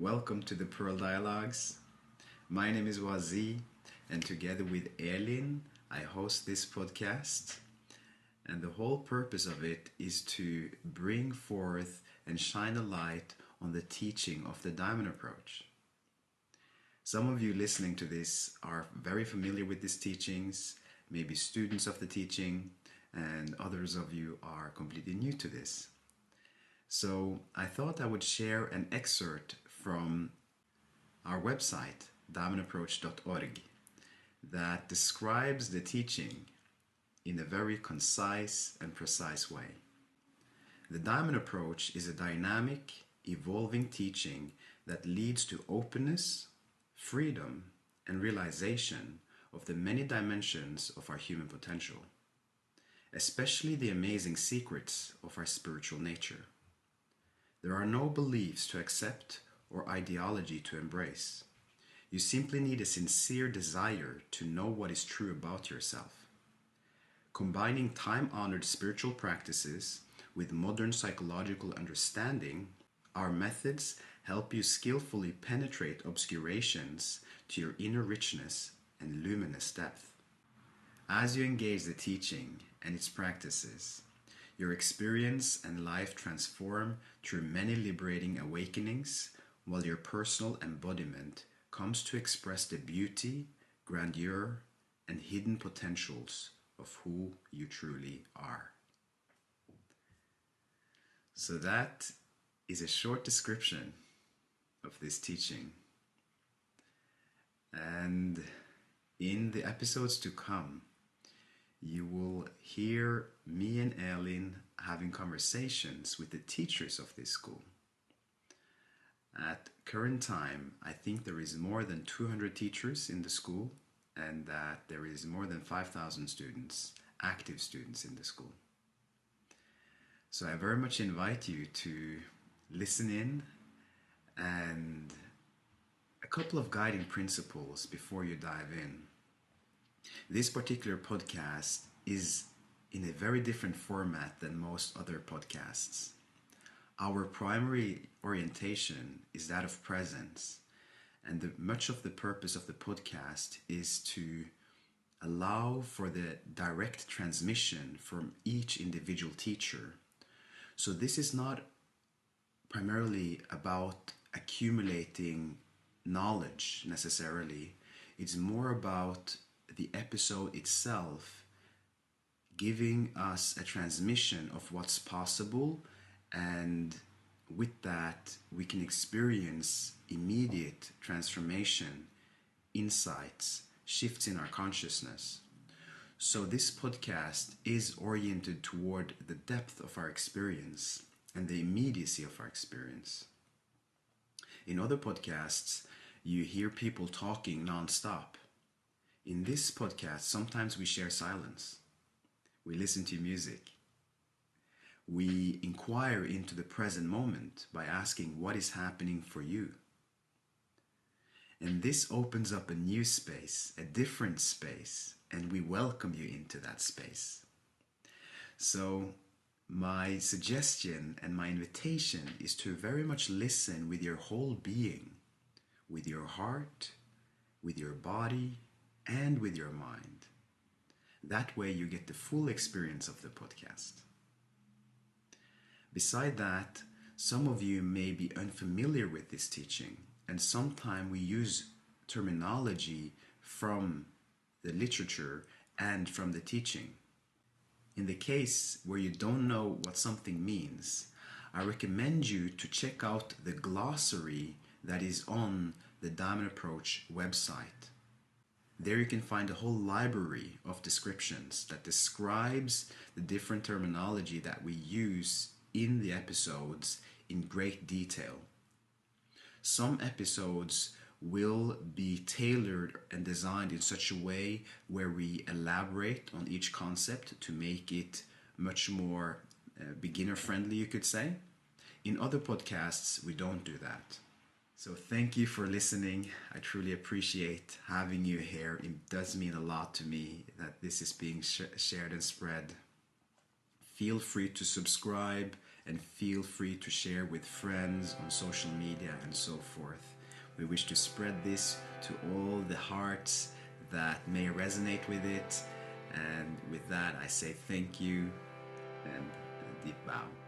Welcome to the Pearl Dialogues. My name is Wazee, and together with Erlin, I host this podcast. And the whole purpose of it is to bring forth and shine a light on the teaching of the diamond approach. Some of you listening to this are very familiar with these teachings, maybe students of the teaching, and others of you are completely new to this. So I thought I would share an excerpt from our website, diamondapproach.org, that describes the teaching in a very concise and precise way. The diamond approach is a dynamic, evolving teaching that leads to openness, freedom, and realization of the many dimensions of our human potential, especially the amazing secrets of our spiritual nature. There are no beliefs to accept or ideology to embrace. You simply need a sincere desire to know what is true about yourself. Combining time-honored spiritual practices with modern psychological understanding, our methods help you skillfully penetrate obscurations to your inner richness and luminous depth. As you engage the teaching and its practices, your experience and life transform through many liberating awakenings, while your personal embodiment comes to express the beauty, grandeur, and hidden potentials of who you truly are. So that is a short description of this teaching. And in the episodes to come, you will hear me and Erlin having conversations with the teachers of this school. At current time, I think there is more than 200 teachers in the school, and that there is more than 5,000 students, active students in the school. So I very much invite you to listen in, and a couple of guiding principles before you dive in. This particular podcast is in a very different format than most other podcasts. Our primary orientation is that of presence, and much of the purpose of the podcast is to allow for the direct transmission from each individual teacher. So this is not primarily about accumulating knowledge necessarily. It's more about the episode itself giving us a transmission of what's possible, and with that we can experience immediate transformation, insights, shifts in our consciousness. So this podcast is oriented toward the depth of our experience and the immediacy of our experience. In other podcasts, you hear people talking non-stop. In this podcast, sometimes we share silence. We listen to music. We inquire into the present moment by asking what is happening for you. And this opens up a new space, a different space, and we welcome you into that space. So my suggestion and my invitation is to very much listen with your whole being, with your heart, with your body, and with your mind. That way you get the full experience of the podcast. Beside that, some of you may be unfamiliar with this teaching, and sometimes we use terminology from the literature and from the teaching. In the case where you don't know what something means, I recommend you to check out the glossary that is on the Diamond Approach website. There you can find a whole library of descriptions that describes the different terminology that we use in the episodes in great detail. Some episodes will be tailored and designed in such a way where we elaborate on each concept to make it much more beginner friendly, you could say. In other podcasts, we don't do that. So thank you for listening. I truly appreciate having you here. It does mean a lot to me that this is being shared and spread. Feel free to subscribe and feel free to share with friends on social media and so forth. We wish to spread this to all the hearts that may resonate with it. And with that, I say thank you and a deep bow.